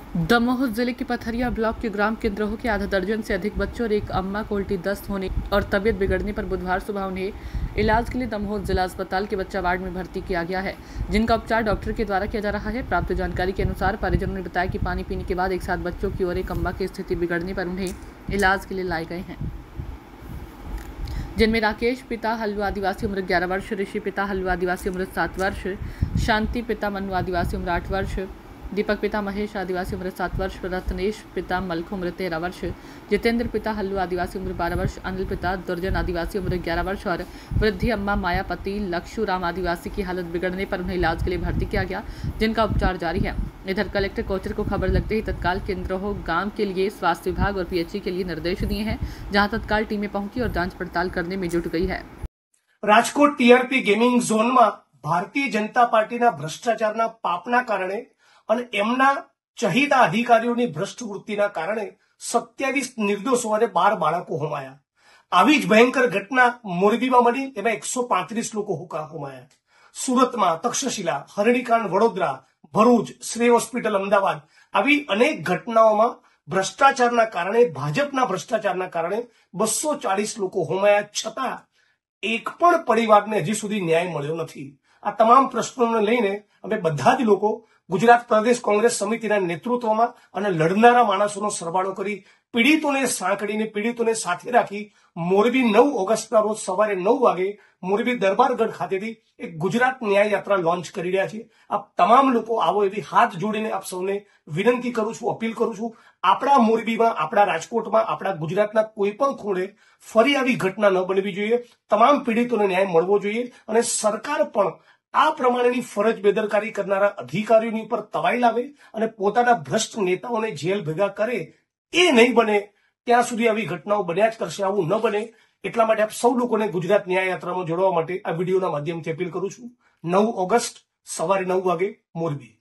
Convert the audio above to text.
दमोह जिले के पथरिया ब्लॉक के ग्राम केंद्रों के आधा दर्जन से अधिक बच्चों और एक अम्मा को उल्टी दस्त होने और तबीयत बिगड़ने पर बुधवार सुबह उन्हें इलाज के लिए दमोह जिला अस्पताल के बच्चा वार्ड में भर्ती किया गया है, जिनका उपचार डॉक्टर के द्वारा किया जा रहा है। प्राप्त जानकारी के अनुसार परिजनों ने बताया कि पानी पीने के बाद एक साथ बच्चों की और एक अम्मा की स्थिति बिगड़ने पर उन्हें इलाज के लिए लाए गए हैं, जिनमें राकेश पिता हल्लू आदिवासी उम्र 11 वर्ष, ऋषि पिता हल्लू आदिवासी उम्र 7 वर्ष, शांति पिता मनु आदिवासी उम्र 8 वर्ष, दीपक पिता महेश आदिवासी उम्र 7 वर्ष, रत्नेश पिता मलखू उम्र 13 वर्ष, जितेंद्र पिता हल्लू आदिवासी उम्र 12 वर्ष, अनिल पिता दुर्जन आदिवासी उम्र 11 वर्ष और वृद्धि अम्मा मायापति लक्षू राम आदिवासी की हालत बिगड़ने पर उन्हें इलाज के लिए भर्ती किया गया, जिनका उपचार जारी है। इधर कलेक्टर कोचर को खबर लगते ही तत्काल केंद्रों गांव के लिए स्वास्थ्य विभाग और पीएचई के लिए निर्देश दिए हैं, जहां तत्काल टीमें पहुंची और जांच पड़ताल करने में जुट गई है। राजकोट टीआरपी गेमिंग झोन में भारतीय जनता पार्टी भ्रष्टाचार पापना कारणे અને એમના ચહીદા અધિકારીઓની ભ્રષ્ટ વૃત્તિના કારણે 27 નિર્દોષો અને 12 બાળકો હોમાયા। આવી જ ભયંકર ઘટના મોરબીમાં બની, એમાં 135 લોકો હોમાયા। સુરતમાં તક્ષશિલા, હરણીકાંડ વડોદરા, ભરૂચ, શ્રેય હોસ્પિટલ અમદાવાદ, આવી અનેક ઘટનાઓમાં ભ્રષ્ટાચારના કારણે, ભાજપના ભ્રષ્ટાચારના કારણે 240 લોકો હોમાયા, છતાં એક પણ પરિવારને હજી સુધી ન્યાય મળ્યો નથી। આ તમામ પ્રશ્નોને લઈને અમે બધા જ લોકો ગુજરાત પ્રદેશ કોંગ્રેસ સમિતિના નેતૃત્વમાં અને લડનારા માણસોનો સરવાળો કરી પીડિતોને સાંકળીને પીડિતોને સાથે રાખી મોરબી 9 ઓગસ્ટના રોજ સવારે 9 વાગે મોરબી દરબારગઢ ખાતેથી એક ગુજરાત ન્યાય યાત્રા લોન્ચ કરી રહ્યા છીએ। આપ તમામ લોકો આવો એવી હાથ જોડીને આપ સૌને વિનંતી કરું છું, અપીલ કરું છું। આપણા મોરબીમાં, આપણા રાજકોટમાં, આપણા ગુજરાતના કોઈ પણ ખૂણે ફરી આવી ઘટના ન બનવી જોઈએ। તમામ પીડિતોને ન્યાય મળવો જોઈએ અને સરકાર પણ આ પ્રમાણેની ફરજ બેદરકારી કરનારા અધિકારીઓની ઉપર તવાઈ લાવે અને પોતાના ભ્રષ્ટ નેતાઓને જેલ ભેગા કરે। એ નહીં બને ત્યાં સુધી આવી ઘટનાઓ બન્યા જ કરશે। આવું ન બને એટલા માટે આપ સૌ લોકોને ગુજરાત ન્યાય યાત્રામાં જોડવા માટે આ વિડીયોના માધ્યમથી અપીલ કરું છું। 9 ઓગસ્ટ સવારે 9 વાગે મોરબી।